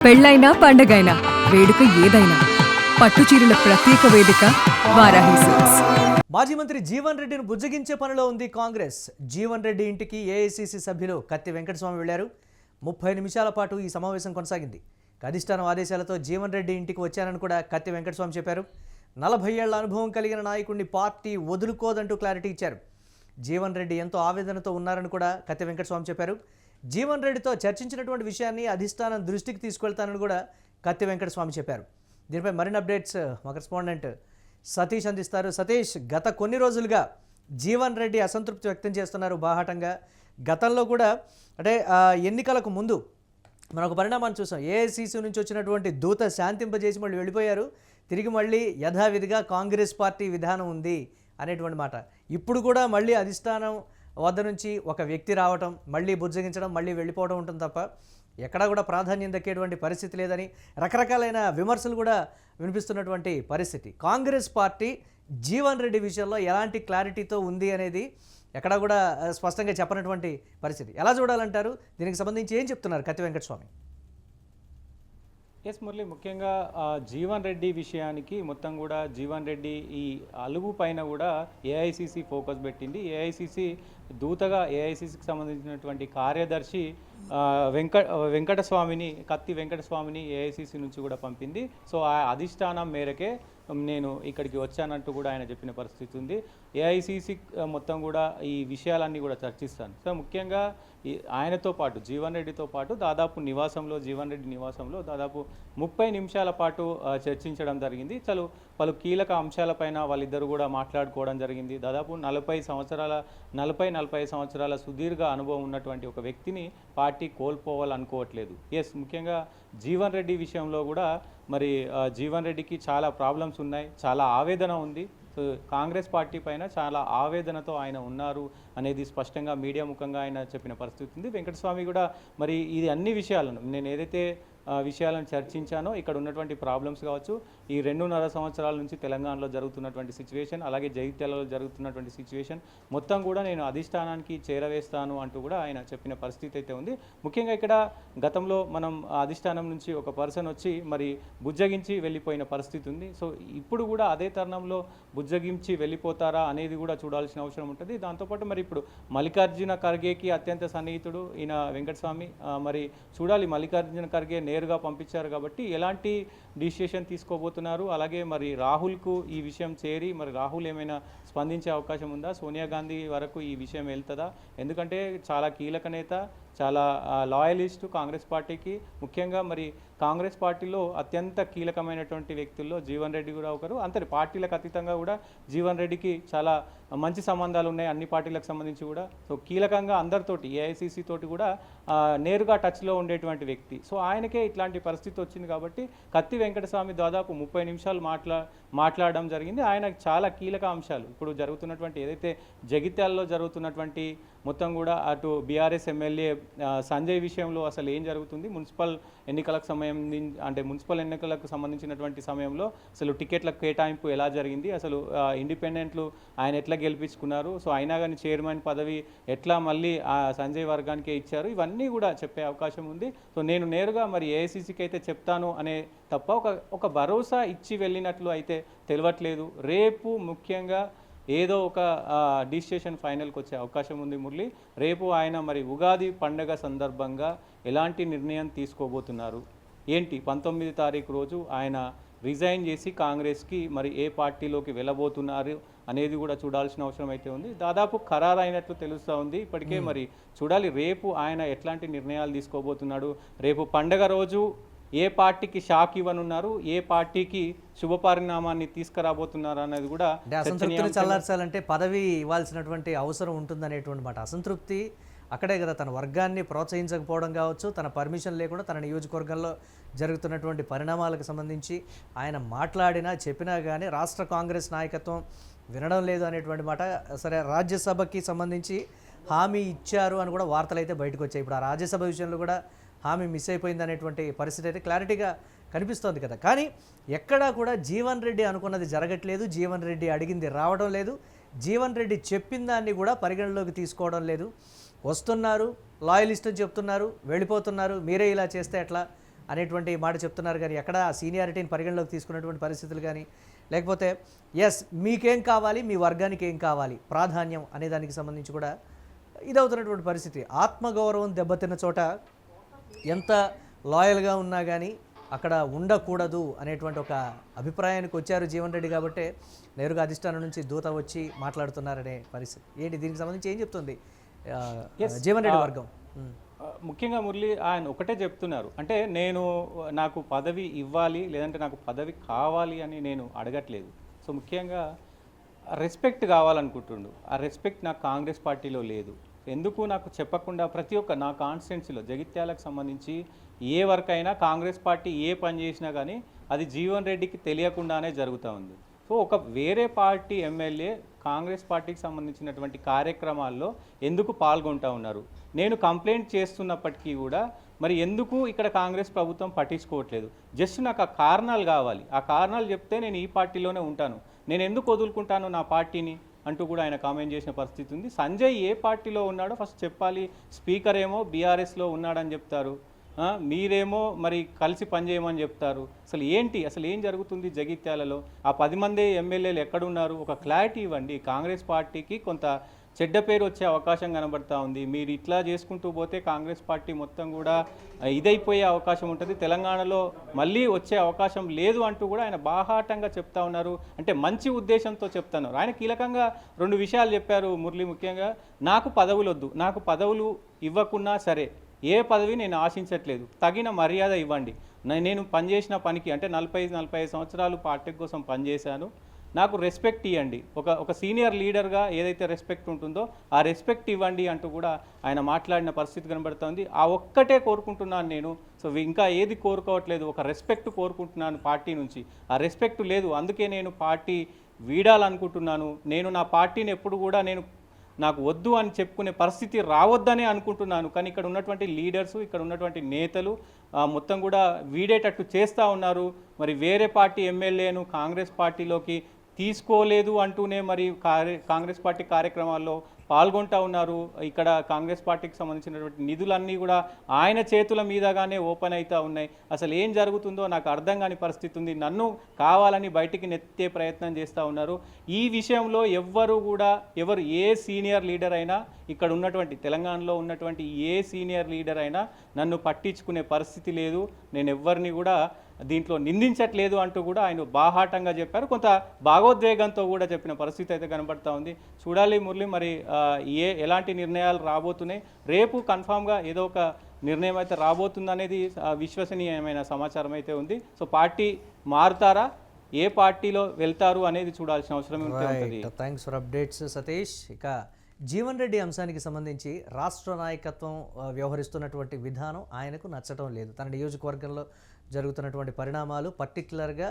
పెళ్ళైనా పండగైనా వేడుక ఏదైనా పట్టుచీరల ప్రత్యేక వేదిక వారాహి సిల్క్స్. మాజీ మంత్రి జీవన్ రెడ్డిని బుజ్జగించే పనిలో ఉంది కాంగ్రెస్. జీవన్ రెడ్డి ఇంటికి ఏఐసీసీ సభ్యులు కత్తి వెంకటస్వామి వెళ్లారు. 30 నిమిషాల పాటు ఈ సమావేశం కొనసాగింది. అధిష్టానం ఆదేశాలతో జీవన్ రెడ్డి ఇంటికి వచ్చానని కూడా కత్తి వెంకటస్వామి చెప్పారు. 40 ఏళ్ల అనుభవం కలిగిన నాయకుడిని పార్టీ వదులుకోదంటూ క్లారిటీ ఇచ్చారు. జీవన్ రెడ్డి ఎంతో ఆవేదనతో ఉన్నారని కూడా కత్తి వెంకటస్వామి చెప్పారు. జీవన్ రెడ్డితో చర్చించినటువంటి విషయాన్ని అధిష్టానం దృష్టికి తీసుకెళ్తానని కూడా కత్తి వెంకటస్వామి చెప్పారు. దీనిపై మరిన్ని అప్డేట్స్ మా కరెస్పాండెంట్ సతీష్ అందిస్తారు. సతీష్, గత కొన్ని రోజులుగా జీవన్ రెడ్డి అసంతృప్తి వ్యక్తం చేస్తున్నారు బాహాటంగా. గతంలో కూడా అంటే ఎన్నికలకు ముందు మనం ఒక పరిణామాన్ని చూసాం. ఏఐసీసీ నుంచి వచ్చినటువంటి దూత శాంతింపజేసి మళ్ళీ వెళ్ళిపోయారు. తిరిగి మళ్ళీ యథావిధిగా కాంగ్రెస్ పార్టీ విధానం ఉంది అనేటువంటి మాట. ఇప్పుడు కూడా మళ్ళీ అధిష్టానం వద్ద నుంచి ఒక వ్యక్తి రావటం, మళ్ళీ బుజ్జగించడం, మళ్ళీ వెళ్ళిపోవడం ఉంటుంది తప్ప ఎక్కడా కూడా ప్రాధాన్యం దక్కేటువంటి పరిస్థితి లేదని రకరకాలైన విమర్శలు కూడా వినిపిస్తున్నటువంటి పరిస్థితి. కాంగ్రెస్ పార్టీ జీవన్ రెడ్డి విషయంలో ఎలాంటి క్లారిటీతో ఉంది అనేది ఎక్కడా కూడా స్పష్టంగా చెప్పనటువంటి పరిస్థితి. ఎలా చూడాలంటారు? దీనికి సంబంధించి ఏం చెప్తున్నారు కత్తి వెంకటస్వామి? ఎస్ మురళి, ముఖ్యంగా జీవన్ రెడ్డి విషయానికి మొత్తం కూడా జీవన్ రెడ్డి ఈ అలుగు పైన కూడా ఏఐసిసి ఫోకస్ పెట్టింది. ఏఐసిసి దూతగా ఏఐసిసికి సంబంధించినటువంటి కార్యదర్శి కత్తి వెంకటస్వామిని ఏఐసిసి నుంచి కూడా పంపింది. సో ఆ అధిష్టానం మేరకే నేను ఇక్కడికి వచ్చానంటూ కూడా ఆయన చెప్పిన పరిస్థితి ఉంది. ఏఐసిసి మొత్తం కూడా ఈ విషయాలన్నీ కూడా చర్చిస్తాను. సో ముఖ్యంగా ఆయనతో పాటు జీవన్ రెడ్డితో పాటు జీవన్ రెడ్డి నివాసంలో దాదాపు 30 నిమిషాల పాటు చర్చించడం జరిగింది. పలు కీలక అంశాలపైన వాళ్ళిద్దరు కూడా మాట్లాడుకోవడం జరిగింది. దాదాపు 40 సంవత్సరాల సుదీర్ఘ అనుభవం ఉన్నటువంటి ఒక వ్యక్తిని పార్టీ కోల్పోవాలనుకోవట్లేదు. ఎస్, ముఖ్యంగా జీవన్ రెడ్డి విషయంలో కూడా మరి జీవన్ రెడ్డికి చాలా ప్రాబ్లమ్స్ ఉన్నాయి, చాలా ఆవేదన ఉంది. సో కాంగ్రెస్ పార్టీ పైన చాలా ఆవేదనతో ఆయన ఉన్నారు అనేది స్పష్టంగా మీడియా ముఖంగా ఆయన చెప్పిన పరిస్థితి ఉంది. వెంకటస్వామి కూడా మరి ఇది అన్ని విషయాలను నేను ఏదైతే విషయాలను చర్చించానో, ఇక్కడ ఉన్నటువంటి ప్రాబ్లమ్స్ కావచ్చు, ఈ 2.5 సంవత్సరాల నుంచి తెలంగాణలో జరుగుతున్నటువంటి సిచ్యువేషన్, అలాగే జగిత్యాలలో జరుగుతున్నటువంటి సిచ్యువేషన్ మొత్తం కూడా నేను అధిష్టానానికి చేరవేస్తాను అంటూ కూడా ఆయన చెప్పిన పరిస్థితి అయితే ఉంది. ముఖ్యంగా ఇక్కడ గతంలో మనం అధిష్టానం నుంచి ఒక పర్సన్ వచ్చి మరి బుజ్జగించి వెళ్ళిపోయిన పరిస్థితి ఉంది. సో ఇప్పుడు కూడా అదే తరుణంలో బుజ్జగించి వెళ్ళిపోతారా అనేది కూడా చూడాల్సిన అవసరం ఉంటుంది. దాంతోపాటు మరి ఇప్పుడు మల్లికార్జున ఖర్గేకి అత్యంత సన్నిహితుడు ఈయన వెంకటస్వామి. మరి చూడాలి, మల్లికార్జున ఖర్గే నేరుగా పంపించారు కాబట్టి ఎలాంటి డిసిషన్ తీసుకోబోతున్నారు. అలాగే మరి రాహుల్కు ఈ విషయం చేరి మరి రాహుల్ ఏమైనా స్పందించే అవకాశం ఉందా? సోనియా గాంధీ వరకు ఈ విషయం వెళ్తుందా? ఎందుకంటే చాలా కీలక నేత, చాలా లాయలిస్టు కాంగ్రెస్ పార్టీకి. ముఖ్యంగా మరి కాంగ్రెస్ పార్టీలో అత్యంత కీలకమైనటువంటి వ్యక్తుల్లో జీవన్ రెడ్డి కూడా ఒకరు. అంతే పార్టీలకు అతీతంగా కూడా జీవన్ రెడ్డికి చాలా మంచి సంబంధాలు ఉన్నాయి అన్ని పార్టీలకు సంబంధించి కూడా. సో కీలకంగా అందరితోటి ఏఐసిసి తోటి కూడా నేరుగా టచ్లో ఉండేటువంటి వ్యక్తి. సో ఆయనకే ఇట్లాంటి పరిస్థితి వచ్చింది కాబట్టి కత్తి వెంకటస్వామి దాదాపు 30 నిమిషాలు మాట్లాడడం జరిగింది. ఆయన చాలా కీలక అంశాలు ఇప్పుడు జరుగుతున్నటువంటి ఏదైతే జగిత్యాలలో జరుగుతున్నటువంటి మొత్తం కూడా అటు బీఆర్ఎస్ ఎమ్మెల్యే సంజయ్ విషయంలో అసలు ఏం జరుగుతుంది, మున్సిపల్ ఎన్నికలకు సంబంధించినటువంటి సమయంలో అసలు టికెట్ల కేటాయింపు ఎలా జరిగింది, అసలు ఇండిపెండెంట్లు ఆయన ఎట్లా గెలిపించుకున్నారు, సో అయినా కానీ చైర్మన్ పదవి ఎట్లా మళ్ళీ ఆ సంజయ్ వర్గానికే ఇచ్చారు, ఇవన్నీ కూడా చెప్పే అవకాశం ఉంది. సో నేను నేరుగా మరి ఏఐసిసికి అయితే చెప్తాను అనే తప్ప ఒక భరోసా ఇచ్చి వెళ్ళినట్లు అయితే తెలియట్లేదు. రేపు ముఖ్యంగా ఏదో ఒక డిసిషన్ ఫైనల్కి వచ్చే అవకాశం ఉంది మురళి. రేపు ఆయన మరి ఉగాది పండగ సందర్భంగా ఎలాంటి నిర్ణయం తీసుకోబోతున్నారు ఏంటి, 19వ తారీఖు రోజు ఆయన రిజైన్ చేసి కాంగ్రెస్కి మరి ఏ పార్టీలోకి వెళ్ళబోతున్నారు అనేది కూడా చూడాల్సిన అవసరం అయితే ఉంది. దాదాపు ఖరారు అయినట్లు తెలుస్తూ ఉంది ఇప్పటికే. మరి చూడాలి రేపు ఆయన ఎట్లాంటి నిర్ణయాలు తీసుకోబోతున్నాడు, రేపు పండగ రోజు ఏ పార్టీకి షాక్ ఇవ్వనున్నారు, ఏ పార్టీకి శుభ పరిణామాన్ని తీసుకురాబోతున్నారు అనేది కూడా. అసంతృప్తిని చల్లార్చాలంటే పదవి ఇవ్వాల్సినటువంటి అవసరం ఉంటుందనేటువంటి మాట. అసంతృప్తి అక్కడే కదా, తన వర్గాన్ని ప్రోత్సహించకపోవడం కావచ్చు, తన పర్మిషన్ లేకుండా తన నియోజకవర్గంలో జరుగుతున్నటువంటి పరిణామాలకు సంబంధించి ఆయన మాట్లాడినా చెప్పినా కానీ రాష్ట్ర కాంగ్రెస్ నాయకత్వం వినడం లేదు అనేటువంటి మాట. సరే, రాజ్యసభకి సంబంధించి హామీ ఇచ్చారు అని కూడా వార్తలు అయితే బయటకు వచ్చాయి. ఇప్పుడు ఆ రాజ్యసభ విషయంలో కూడా హామీ మిస్ అయిపోయింది అనేటువంటి పరిస్థితి అయితే క్లారిటీగా కనిపిస్తోంది కదా. కానీ ఎక్కడా కూడా జీవన్ రెడ్డి అనుకున్నది జరగట్లేదు, జీవన్ రెడ్డి అడిగింది రావడం లేదు, జీవన్ రెడ్డి చెప్పిన దాన్ని కూడా పరిగణలోకి తీసుకోవడం లేదు. వస్తున్నారు, లాయలిస్ట్ అని చెప్తున్నారు, వెళ్ళిపోతున్నారు, మీరే ఇలా చేస్తే ఎట్లా అనేటువంటి మాట చెప్తున్నారు. కానీ ఎక్కడ సీనియారిటీని పరిగణలోకి తీసుకున్నటువంటి పరిస్థితులు కానీ, లేకపోతే ఎస్ మీకేం కావాలి, మీ వర్గానికి ఏం కావాలి, ప్రాధాన్యం అనే దానికి సంబంధించి కూడా ఇదవుతున్నటువంటి పరిస్థితి. ఆత్మగౌరవం దెబ్బతిన్న చోట ఎంత లాయల్గా ఉన్నా కానీ అక్కడ ఉండకూడదు అనేటువంటి ఒక అభిప్రాయానికి వచ్చారు జీవన్ రెడ్డి. కాబట్టి నేరుగా అధిష్టానం నుంచి దూత వచ్చి మాట్లాడుతున్నారనే పరిస్థితి ఏంటి, దీనికి సంబంధించి ఏం చెప్తుంది జీవన్ రెడ్డి వర్గం? ముఖ్యంగా మురళి ఆయన ఒకటే చెప్తున్నారు, అంటే నాకు పదవి ఇవ్వాలి లేదంటే నాకు పదవి కావాలి అని నేను అడగట్లేదు. సో ముఖ్యంగా రెస్పెక్ట్ కావాలనుకుంటుండు. ఆ రెస్పెక్ట్ నాకు కాంగ్రెస్ పార్టీలో లేదు. ఎందుకు నాకు చెప్పకుండా ప్రతి ఒక్క నా కాన్స్టిట్యున్సీలో జగిత్యాలకు సంబంధించి ఏ వర్క్ అయినా కాంగ్రెస్ పార్టీ ఏ పని చేసినా కానీ అది జీవన్ రెడ్డికి తెలియకుండానే జరుగుతూ ఉంది. సో ఒక వేరే పార్టీ ఎమ్మెల్యే కాంగ్రెస్ పార్టీకి సంబంధించినటువంటి కార్యక్రమాల్లో ఎందుకు పాల్గొంటూ ఉన్నారు? నేను కంప్లైంట్ చేస్తున్నప్పటికీ కూడా మరి ఎందుకు ఇక్కడ కాంగ్రెస్ ప్రభుత్వం పట్టించుకోవట్లేదు? జస్ట్ నాకు ఆ కారణాలు కావాలి. ఆ కారణాలు చెప్తే నేను ఈ పార్టీలోనే ఉంటాను, నేను ఎందుకు వదులుకుంటాను నా పార్టీని అంటూ కూడా ఆయన కామెంట్ చేసిన పరిస్థితి ఉంది. సంజయ్ ఏ పార్టీలో ఉన్నాడో ఫస్ట్ చెప్పాలి. స్పీకర్ ఏమో బీఆర్ఎస్లో ఉన్నాడని చెప్తారు, మీరేమో మరి కలిసి పనిచేయమని చెప్తారు. అసలు ఏం జరుగుతుంది జగిత్యాలలో? ఆ 10 మంది ఎమ్మెల్యేలు ఎక్కడున్నారు? ఒక క్లారిటీ ఇవ్వండి. కాంగ్రెస్ పార్టీకి కొంత చెడ్డ పేరు వచ్చే అవకాశం కనబడతా ఉంది. మీరు ఇట్లా చేసుకుంటూ పోతే కాంగ్రెస్ పార్టీ మొత్తం కూడా ఇదైపోయే అవకాశం ఉంటుంది, తెలంగాణలో మళ్ళీ వచ్చే అవకాశం లేదు అంటూ కూడా ఆయన బాహాటంగా చెప్తా ఉన్నారు. అంటే మంచి ఉద్దేశంతో చెప్తున్నారు. ఆయన కీలకంగా 2 విషయాలు చెప్పారు మురళి. ముఖ్యంగా నాకు పదవులు వద్దు, నాకు పదవులు ఇవ్వకున్నా సరే ఏ పదవి నేను ఆశించట్లేదు, తగిన మర్యాద ఇవ్వండి. నేను పనిచేసిన పనికి అంటే 40-45 సంవత్సరాలు పార్టీ కోసం పనిచేశాను, నాకు రెస్పెక్ట్ ఇవ్వండి. ఒక సీనియర్ లీడర్గా ఏదైతే రెస్పెక్ట్ ఉంటుందో ఆ రెస్పెక్ట్ ఇవ్వండి అంటూ కూడా ఆయన మాట్లాడిన పరిస్థితి కనబడుతోంది. ఆ ఒక్కటే కోరుకుంటున్నాను నేను. సో ఇంకా ఏది కోరుకోవట్లేదు, ఒక రెస్పెక్ట్ కోరుకుంటున్నాను పార్టీ నుంచి. ఆ రెస్పెక్ట్ లేదు, అందుకే నేను పార్టీ వీడాలనుకుంటున్నాను. నేను నా పార్టీని ఎప్పుడు కూడా నాకు వద్దు అని చెప్పుకునే పరిస్థితి రావద్దనే అనుకుంటున్నాను. కానీ ఇక్కడ ఉన్నటువంటి లీడర్సు, ఇక్కడ ఉన్నటువంటి నేతలు మొత్తం కూడా వీడేటట్టు చేస్తూ ఉన్నారు. మరి వేరే పార్టీ ఎమ్మెల్యేను కాంగ్రెస్ పార్టీలోకి తీసుకోలేదు అంటూనే మరి కాంగ్రెస్ పార్టీ కార్యక్రమాల్లో పాల్గొంటూ ఉన్నారు. ఇక్కడ కాంగ్రెస్ పార్టీకి సంబంధించినటువంటి నిధులన్నీ కూడా ఆయన చేతుల మీదగానే ఓపెన్ అవుతూ ఉన్నాయి. అసలు ఏం జరుగుతుందో నాకు అర్థం కాని పరిస్థితి ఉంది. నన్ను కావాలని బయటికి నెత్తే ప్రయత్నం చేస్తూ ఉన్నారు. ఈ విషయంలో ఎవరు ఏ సీనియర్ లీడర్ అయినా, ఇక్కడ ఉన్నటువంటి తెలంగాణలో ఉన్నటువంటి ఏ సీనియర్ లీడర్ అయినా నన్ను పట్టించుకునే పరిస్థితి లేదు. నేను ఎవరిని కూడా దీంట్లో నిందించట్లేదు అంటూ కూడా ఆయన బాహాటంగా చెప్పారు. కొంత భావోద్వేగంతో కూడా చెప్పిన పరిస్థితి అయితే కనబడతా ఉంది. చూడాలి మురళి, మరి ఎలాంటి నిర్ణయాలు రాబోతున్నాయి. రేపు కన్ఫామ్గా ఏదో ఒక నిర్ణయం అయితే రాబోతుందనేది విశ్వసనీయమైన సమాచారం అయితే ఉంది. సో పార్టీ మారుతారా, ఏ పార్టీలో వెళ్తారు అనేది చూడాల్సిన అవసరం ఉంటుంది. Thanks for updates Satish. ఇక జీవన్ రెడ్డి అంశానికి సంబంధించి రాష్ట్ర నాయకత్వం వ్యవహరిస్తున్నటువంటి విధానం ఆయనకు నచ్చటం లేదు. తన నియోజకవర్గంలో జరుగుతున్నటువంటి పరిణామాలు, పర్టికులర్గా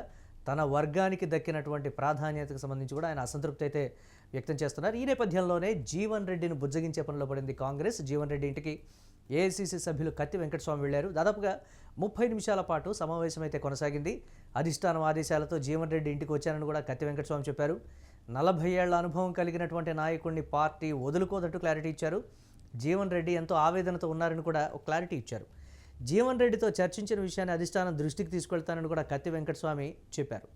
తన వర్గానికి దక్కినటువంటి ప్రాధాన్యతకు సంబంధించి కూడా ఆయన అసంతృప్తి అయితే వ్యక్తం చేస్తున్నారు. ఈ నేపథ్యంలోనే జీవన్ రెడ్డిని బుజ్జగించే పనిలో పడింది కాంగ్రెస్. జీవన్ రెడ్డి ఇంటికి ఏఐసీసీ సభ్యులు కత్తి వెంకటస్వామి వెళ్లారు. దాదాపుగా 30 నిమిషాల పాటు సమావేశం అయితే కొనసాగింది. అధిష్టానం ఆదేశాలతో జీవన్ రెడ్డి ఇంటికి వచ్చానని కూడా కత్తి వెంకటస్వామి చెప్పారు. 40 ఏళ్ల అనుభవం కలిగినటువంటి నాయకుడిని పార్టీ వదులుకోదంటూ క్లారిటీ ఇచ్చారు. జీవన్ రెడ్డి ఎంతో ఆవేదనతో ఉన్నారని కూడా ఒక క్లారిటీ ఇచ్చారు. జీవన్ రెడ్డితో చర్చించిన విషయాన్ని అధిష్టానం దృష్టికి తీసుకెళ్తానని కూడా కత్తి వెంకటస్వామి చెప్పారు.